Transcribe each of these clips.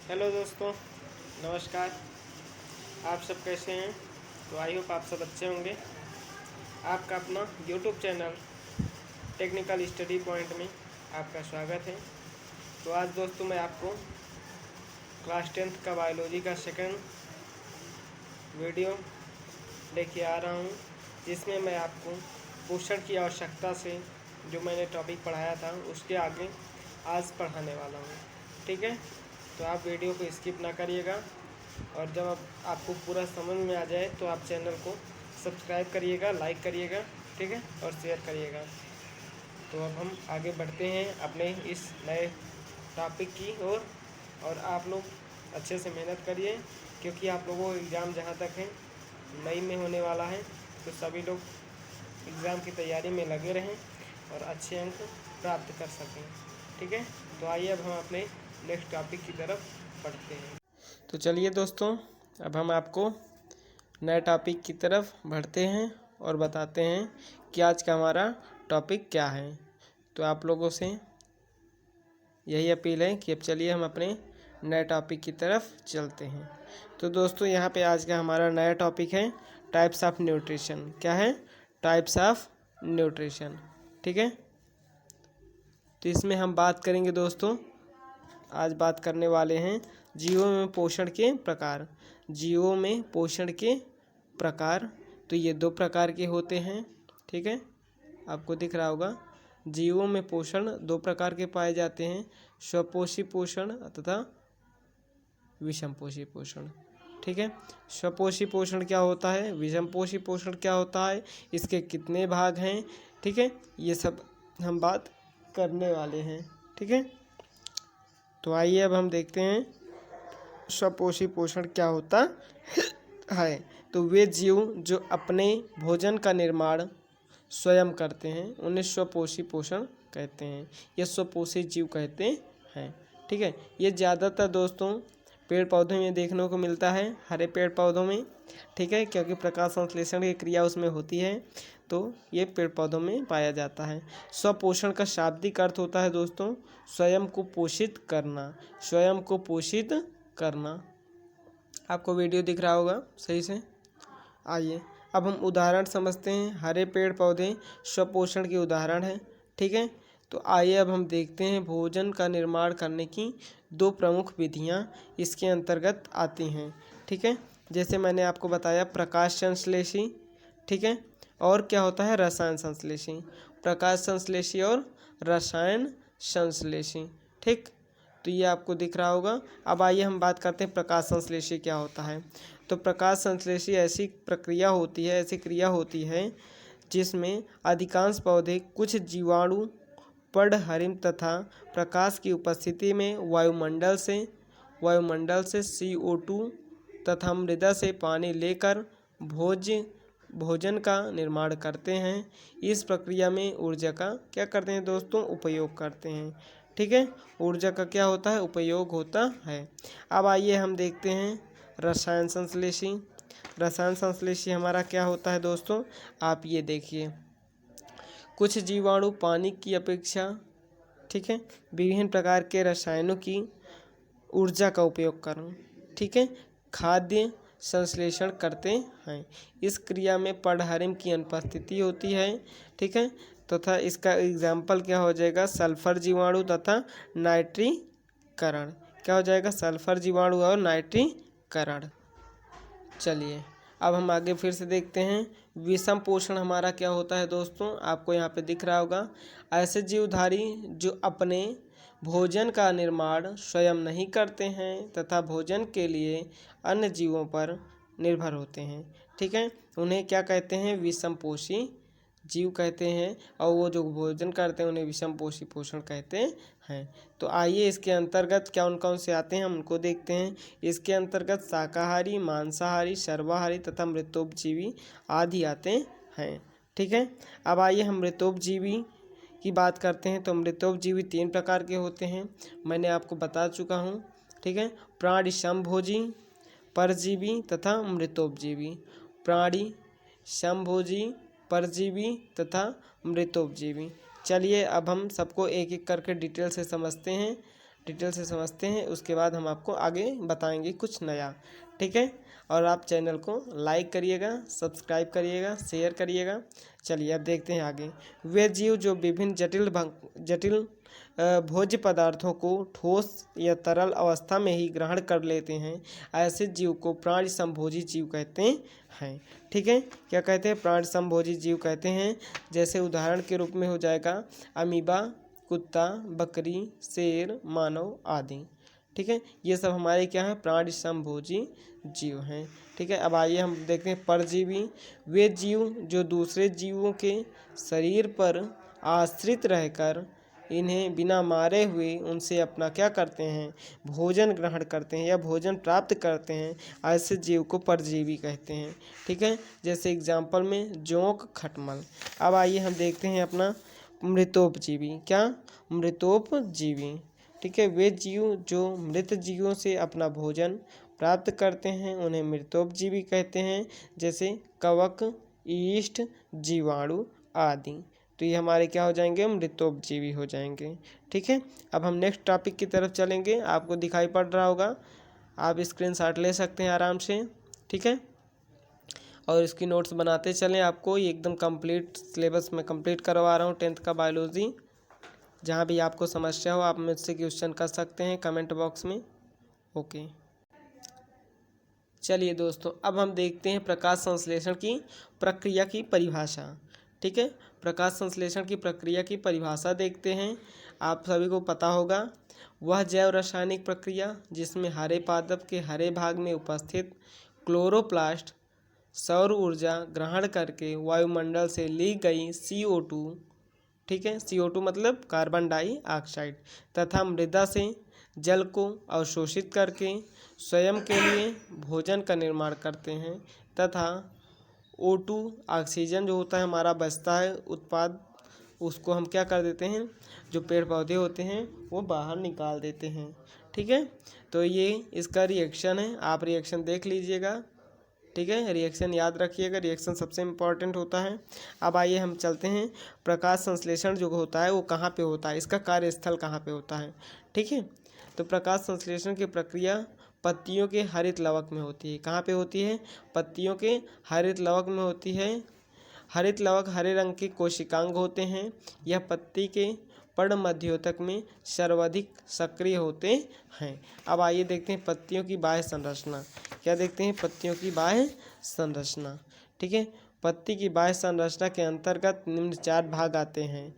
Hello दोस्तों, नमस्कार। आप सब कैसे हैं? तो आई होप आप सब अच्छे होंगे। आपका अपना YouTube channel technical study point में आपका स्वागत है। तो आज दोस्तों मैं आपको क्लास 10th का बायोलॉजी का सेकंड वीडियो लेके आ रहा हूँ, जिसमें मैं आपको पोषण की आवश्यकता से जो मैंने टॉपिक पढ़ाया था उसके आगे आज पढ़ाने वाला हूँ। ठीक है, तो आप वीडियो को स्किप ना करिएगा, और जब आपको पूरा समझ में आ जाए तो आप चैनल को सब्सक्राइब करिएगा, लाइक करिएगा, ठीक है, और शेयर करिएगा। तो अब हम आगे बढ़ते हैं अपने इस नए टॉपिक की ओर। और आप लोग अच्छे से मेहनत करिए, क्योंकि आप लोगों को एग्ज़ाम जहाँ तक है मई में होने वाला है। तो सभी लोग एग्ज़ाम की तैयारी में लगे रहें और अच्छे अंक प्राप्त कर सकें। ठीक है, तो आइए अब हम अपने नेक्स्ट टॉपिक की तरफ बढ़ते हैं। तो चलिए दोस्तों, अब हम आपको नए टॉपिक की तरफ बढ़ते हैं और बताते हैं कि आज का हमारा टॉपिक क्या है। तो आप लोगों से यही अपील है कि अब चलिए हम अपने नए टॉपिक की तरफ चलते हैं। तो दोस्तों यहाँ पे आज का हमारा नया टॉपिक है टाइप्स ऑफ न्यूट्रिशन। क्या है? Types of nutrition. ठीक है, तो इसमें हम बात करेंगे दोस्तों, आज बात करने वाले हैं जीवों में पोषण के प्रकार। जीवों में पोषण के प्रकार, तो ये दो प्रकार के होते हैं। ठीक है, आपको दिख रहा होगा। जीवों में पोषण दो प्रकार के पाए जाते हैं, स्वपोषी पोषण तथा विषमपोषी पोषण। ठीक है, स्वपोषी पोषण क्या होता है, विषमपोषी पोषण क्या होता है, इसके कितने भाग हैं, ठीक है, ये सब हम बात करने वाले हैं। ठीक है, तो आइए अब हम देखते हैं स्वपोषी पोषण क्या होता है। तो वे जीव जो अपने भोजन का निर्माण स्वयं करते हैं उन्हें स्वपोषी पोषण कहते हैं, या स्वपोषी जीव कहते हैं। ठीक है, ये ज़्यादातर दोस्तों पेड़ पौधों में देखने को मिलता है, हरे पेड़ पौधों में। ठीक है, क्योंकि प्रकाश संश्लेषण की क्रिया उसमें होती है, तो ये पेड़ पौधों में पाया जाता है। स्वपोषण का शाब्दिक अर्थ होता है दोस्तों स्वयं को पोषित करना। स्वयं को पोषित करना। आपको वीडियो दिख रहा होगा सही से। आइए अब हम उदाहरण समझते हैं। हरे पेड़ पौधे स्वपोषण के उदाहरण हैं। ठीक है, तो आइए अब हम देखते हैं भोजन का निर्माण करने की दो प्रमुख विधियां इसके अंतर्गत आती हैं। ठीक है, जैसे मैंने आपको बताया प्रकाश संश्लेषी, ठीक है, और क्या होता है रसायन संश्लेषी। प्रकाश संश्लेषी और रसायन संश्लेषी। ठीक, तो ये आपको दिख रहा होगा। अब आइए हम बात करते हैं प्रकाश संश्लेषी क्या होता है। तो प्रकाश संश्लेषी ऐसी प्रक्रिया होती है, ऐसी क्रिया होती है जिसमें अधिकांश पौधे कुछ जीवाणु पर्णहरित तथा प्रकाश की उपस्थिति में वायुमंडल से CO2 तथा मृदा से पानी लेकर भोजन का निर्माण करते हैं। इस प्रक्रिया में ऊर्जा का क्या करते हैं दोस्तों, उपयोग करते हैं। ठीक है, ऊर्जा का क्या होता है, उपयोग होता है। अब आइए हम देखते हैं रसायन संश्लेषी। रसायन संश्लेषी हमारा क्या होता है दोस्तों, आप ये देखिए। कुछ जीवाणु पानी की अपेक्षा, ठीक है, विभिन्न प्रकार के रसायनों की ऊर्जा का उपयोग कर, ठीक है, खाद्य संश्लेषण करते हैं। इस क्रिया में पर्णहरित की अनुपस्थिति होती है। ठीक है, तथा इसका एग्जाम्पल क्या हो जाएगा, सल्फर जीवाणु तथा नाइट्रीकरण। क्या हो जाएगा, सल्फर जीवाणु और नाइट्रीकरण। चलिए अब हम आगे फिर से देखते हैं विषम पोषण हमारा क्या होता है दोस्तों, आपको यहाँ पे दिख रहा होगा। ऐसे जीवधारी जो अपने भोजन का निर्माण स्वयं नहीं करते हैं तथा भोजन के लिए अन्य जीवों पर निर्भर होते हैं। ठीक है, उन्हें क्या कहते हैं, विषमपोषी जीव कहते हैं, और वो जो भोजन करते हैं उन्हें विषमपोषी पोषण कहते हैं। तो आइए इसके अंतर्गत कौन कौन से आते हैं हम उनको देखते हैं। इसके अंतर्गत शाकाहारी, मांसाहारी, सर्वाहारी तथा मृतोपजीवी आदि आते हैं। ठीक है, अब आइए हम मृतोपजीवी की बात करते हैं। तो मृतोपजीवी 3 प्रकार के होते हैं, मैंने आपको बता चुका हूँ। ठीक है, प्राणी समभोजी, परजीवी तथा मृतोपजीवी। प्राणी समभोजी, परजीवी तथा मृतोपजीवी। चलिए अब हम सबको एक एक करके डिटेल से समझते हैं। डिटेल से समझते हैं, उसके बाद हम आपको आगे बताएंगे कुछ नया। ठीक है, और आप चैनल को लाइक करिएगा, सब्सक्राइब करिएगा, शेयर करिएगा। चलिए अब देखते हैं आगे। वे जीव जो विभिन्न जटिल भोज्य पदार्थों को ठोस या तरल अवस्था में ही ग्रहण कर लेते हैं, ऐसे जीव को प्राण संभोजी जीव कहते हैं। ठीक है, क्या कहते हैं? प्राण संभोजी जीव कहते हैं। जैसे उदाहरण के रूप में हो जाएगा अमीबा, कुत्ता, बकरी, शेर, मानव आदि। ठीक है, ये सब हमारे क्या है? प्राण संभोजी जीव हैं। ठीक है, अब आइए हम देखते हैं परजीवी। वे जीव जो दूसरे जीवों के शरीर पर आश्रित रहकर इन्हें बिना मारे हुए उनसे अपना क्या करते हैं? भोजन ग्रहण करते हैं या भोजन प्राप्त करते हैं, ऐसे जीव को परजीवी कहते हैं। ठीक है, जैसे एग्जाम्पल में जोंक, खटमल। अब आइए हम देखते हैं अपना मृतोपजीवी। क्या? मृतोपजीवी। ठीक है, वे जीव जो मृत जीवों से अपना भोजन प्राप्त करते हैं उन्हें मृतोपजीवी कहते हैं। जैसे कवक, ईस्ट, जीवाणु आदि। तो ये हमारे क्या हो जाएंगे? मृतोपजीवी हो जाएंगे। ठीक है, अब हम नेक्स्ट टॉपिक की तरफ चलेंगे। आपको दिखाई पड़ रहा होगा, आप स्क्रीनशॉट ले सकते हैं आराम से। ठीक है, और इसकी नोट्स बनाते चलें। आपको ये एकदम कंप्लीट सिलेबस में कंप्लीट करवा रहा हूँ 10th का बायोलॉजी। जहाँ भी आपको समस्या हो आप मुझसे क्वेश्चन कर सकते हैं कमेंट बॉक्स में। ओके, चलिए दोस्तों, अब हम देखते हैं प्रकाश संश्लेषण की प्रक्रिया की परिभाषा। ठीक है, प्रकाश संश्लेषण की प्रक्रिया की परिभाषा देखते हैं। आप सभी को पता होगा, वह जैव रासायनिक प्रक्रिया जिसमें हरे पादप के हरे भाग में उपस्थित क्लोरोप्लास्ट सौर ऊर्जा ग्रहण करके वायुमंडल से ली गई CO2, ठीक है, CO2 मतलब कार्बन डाइऑक्साइड, तथा मृदा से जल को अवशोषित करके स्वयं के लिए भोजन का निर्माण करते हैं, तथा O2 ऑक्सीजन जो होता है हमारा बचता है उत्पाद, उसको हम क्या कर देते हैं? जो पेड़ पौधे होते हैं वो बाहर निकाल देते हैं। ठीक है, तो ये इसका रिएक्शन है, आप रिएक्शन देख लीजिएगा। ठीक है, रिएक्शन याद रखिएगा, रिएक्शन सबसे इम्पॉर्टेंट होता है। अब आइए हम चलते हैं, प्रकाश संश्लेषण जो होता है वो कहाँ पे होता है, इसका कार्यस्थल कहाँ पे होता है। ठीक है, तो प्रकाश संश्लेषण की प्रक्रिया पत्तियों के हरित लवक में होती है। कहाँ पे होती है? पत्तियों के हरित लवक में होती है। हरित लवक हरे रंग के कोशिकांग होते हैं। यह पत्ती के पर्णमध्योतक में सर्वाधिक सक्रिय होते हैं। अब आइए देखते हैं पत्तियों की बाह्य संरचना। क्या देखते हैं? पत्तियों की बाह्य संरचना। ठीक है, पत्ती की बाह्य संरचना के अंतर्गत निम्न 4 भाग आते हैं।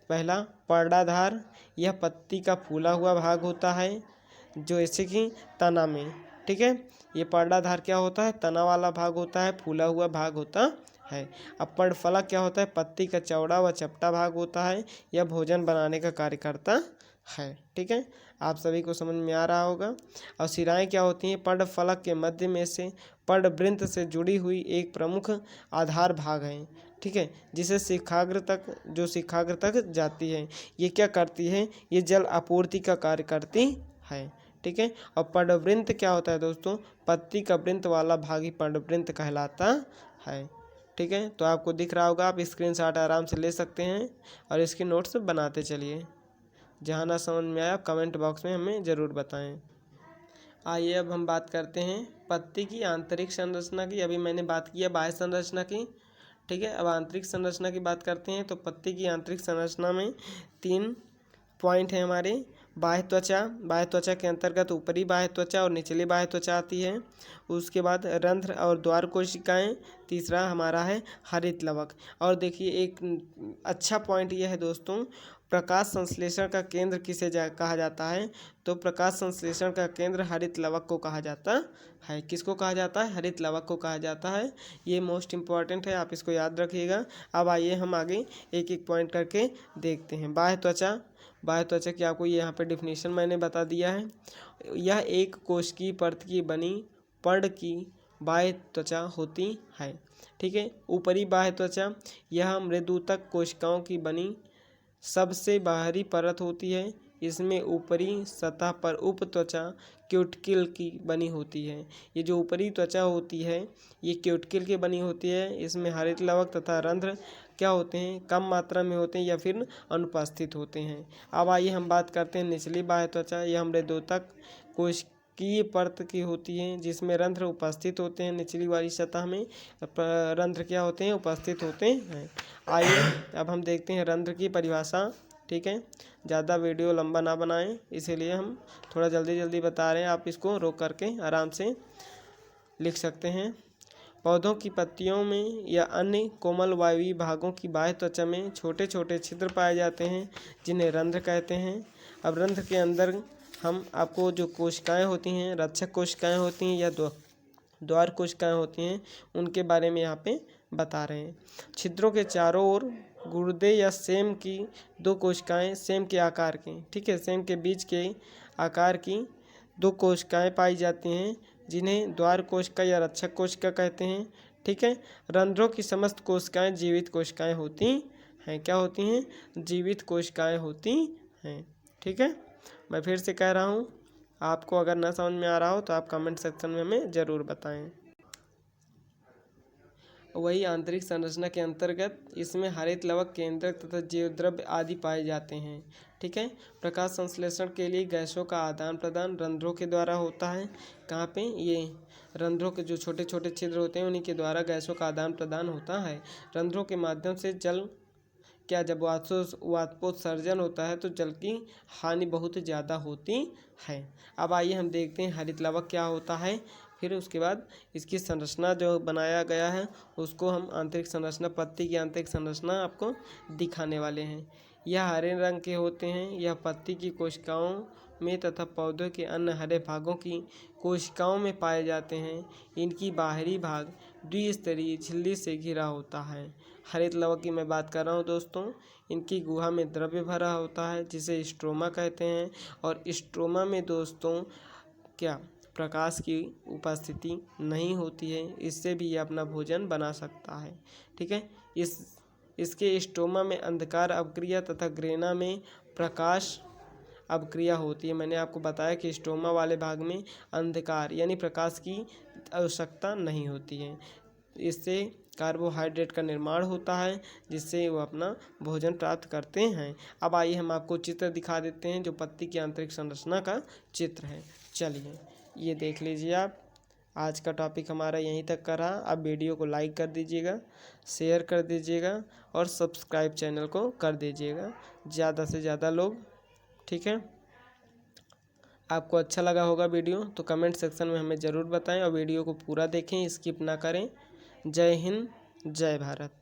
पहला, पर्णाधार। यह पत्ती का फूला हुआ भाग होता है, जो ऐसे कि तना में। ठीक है, ये पर्णाधार क्या होता है? तना वाला भाग होता है, फूला हुआ भाग होता है। अब पर्णफलक क्या होता है? पत्ती का चौड़ा व चपटा भाग होता है, यह भोजन बनाने का कार्य करता है। ठीक है, आप सभी को समझ में आ रहा होगा। और शिराएँ क्या होती हैं? पर्णफलक के मध्य में से पर्णवृंत से जुड़ी हुई एक प्रमुख आधार भाग है। ठीक है, जिसे शिखाग्र तक जाती है। ये क्या करती है? ये जल आपूर्ति का कार्य करती है। ठीक है, और पर्णवृंत क्या होता है दोस्तों? पत्ती का वृंत वाला भाग ही पर्णवृंत कहलाता है। ठीक है, तो आपको दिख रहा होगा, आप स्क्रीनशॉट आराम से ले सकते हैं और इसकी नोट्स बनाते चलिए। जहाँ ना समझ में आया कमेंट बॉक्स में हमें ज़रूर बताएं। आइए अब हम बात करते हैं पत्ती की आंतरिक संरचना की। अभी मैंने बात किया बाह्य संरचना की। ठीक है, अब आंतरिक संरचना की बात करते हैं। तो पत्ती की आंतरिक संरचना में 3 पॉइंट है हमारे। बाह्य त्वचा के अंतर्गत ऊपरी बाह्य त्वचा और निचली बाह्य त्वचा आती है। उसके बाद रंध्र और द्वार कोशिकाएं। तीसरा हमारा है हरित लवक। और देखिए एक अच्छा पॉइंट यह है दोस्तों, प्रकाश संश्लेषण का केंद्र किसे कहा जाता है? तो प्रकाश संश्लेषण का केंद्र हरित लवक को कहा जाता है। किसको कहा जाता है? हरित लवक को कहा जाता है। ये मोस्ट इम्पॉर्टेंट है, आप इसको याद रखिएगा। अब आइए हम आगे एक एक पॉइंट करके देखते हैं। बाह्य त्वचा की आपको यहाँ पे डिफिनीशन मैंने बता दिया है। यह एक कोशिकीय परत की बनी पर्ण की बाह्य त्वचा होती है। ठीक है, ऊपरी बाह्य त्वचा यह मृदुतक कोशिकाओं की बनी सबसे बाहरी परत होती है। इसमें ऊपरी सतह पर उप त्वचा क्यूटिकल की बनी होती है। ये जो ऊपरी त्वचा होती है ये क्यूटिकल की बनी होती है। इसमें हरित लवक तथा रंध्र क्या होते हैं, कम मात्रा में होते हैं या फिर अनुपस्थित होते हैं। अब आइए हम बात करते हैं निचली बाह्य त्वचा। यह मृदुतक कोशिकीय परत की होती है जिसमें रंध्र उपस्थित होते हैं। निचली वाली सतह में रंध्र क्या होते हैं, उपस्थित होते हैं। आइए अब हम देखते हैं रंध्र की परिभाषा। ठीक है, ज़्यादा वीडियो लंबा ना बनाएं, इसीलिए हम थोड़ा जल्दी जल्दी बता रहे हैं, आप इसको रोक करके आराम से लिख सकते हैं। पौधों की पत्तियों में या अन्य कोमल वायवीय भागों की बाह्य त्वचा में छोटे छोटे छिद्र पाए जाते हैं जिन्हें रंध्र कहते हैं। अब रंध्र के अंदर हम आपको जो कोशिकाएं होती हैं, रक्षक कोशिकाएं होती हैं या द्वार कोशिकाएं होती हैं, उनके बारे में यहाँ पे बता रहे हैं। छिद्रों के चारों ओर गुर्दे या सेम की 2 कोशिकाएं सेम के आकार की, ठीक है, सेम के बीच के आकार की 2 कोशिकाएं पाई जाती हैं जिन्हें द्वार कोशिका या रक्षक कोशिका कहते हैं। ठीक है, रंध्रों की समस्त कोशिकाएं जीवित कोशिकाएं होती हैं। क्या होती हैं, जीवित कोशिकाएं होती हैं। ठीक है, मैं फिर से कह रहा हूँ, आपको अगर ना समझ में आ रहा हो तो आप कमेंट सेक्शन में हमें ज़रूर बताएं। वही आंतरिक संरचना के अंतर्गत इसमें हरित लवक, केंद्रक तथा जीवद्रव्य आदि पाए जाते हैं। ठीक है, प्रकाश संश्लेषण के लिए गैसों का आदान प्रदान रंध्रों के द्वारा होता है। कहाँ पे, ये रंध्रों के जो छोटे छोटे छिद्र होते हैं उन्हीं के द्वारा गैसों का आदान प्रदान होता है। रंध्रों के माध्यम से जल क्या जब वाष्पोत्सर्जन होता है तो जल की हानि बहुत ज़्यादा होती है। अब आइए हम देखते हैं हरित लवक क्या होता है, फिर उसके बाद इसकी संरचना जो बनाया गया है उसको हम आंतरिक संरचना, पत्ती की आंतरिक संरचना आपको दिखाने वाले हैं। यह हरे रंग के होते हैं। यह पत्ती की कोशिकाओं में तथा पौधों के अन्य हरे भागों की कोशिकाओं में पाए जाते हैं। इनकी बाहरी भाग द्विस्तरीय झिल्ली से घिरा होता है। हरित लवक की मैं बात कर रहा हूँ दोस्तों। इनकी गुहा में द्रव्य भरा होता है जिसे स्ट्रोमा कहते हैं, और स्ट्रोमा में दोस्तों क्या प्रकाश की उपस्थिति नहीं होती है, इससे भी ये अपना भोजन बना सकता है। ठीक है, इसके स्ट्रोमा में अंधकार अवक्रिया तथा ग्रेना में प्रकाश अवक्रिया होती है। मैंने आपको बताया कि स्ट्रोमा वाले भाग में अंधकार यानी प्रकाश की आवश्यकता नहीं होती है। इससे कार्बोहाइड्रेट का निर्माण होता है जिससे वो अपना भोजन प्राप्त करते हैं। अब आइए हम आपको चित्र दिखा देते हैं जो पत्ती की आंतरिक संरचना का चित्र है। चलिए ये देख लीजिए आप। आज का टॉपिक हमारा यहीं तक का रहा। आप वीडियो को लाइक कर दीजिएगा, शेयर कर दीजिएगा और सब्सक्राइब चैनल को कर दीजिएगा ज़्यादा से ज़्यादा लोग। ठीक है, आपको अच्छा लगा होगा वीडियो तो कमेंट सेक्शन में हमें ज़रूर बताएं और वीडियो को पूरा देखें, स्किप ना करें। जय हिंद, जय भारत।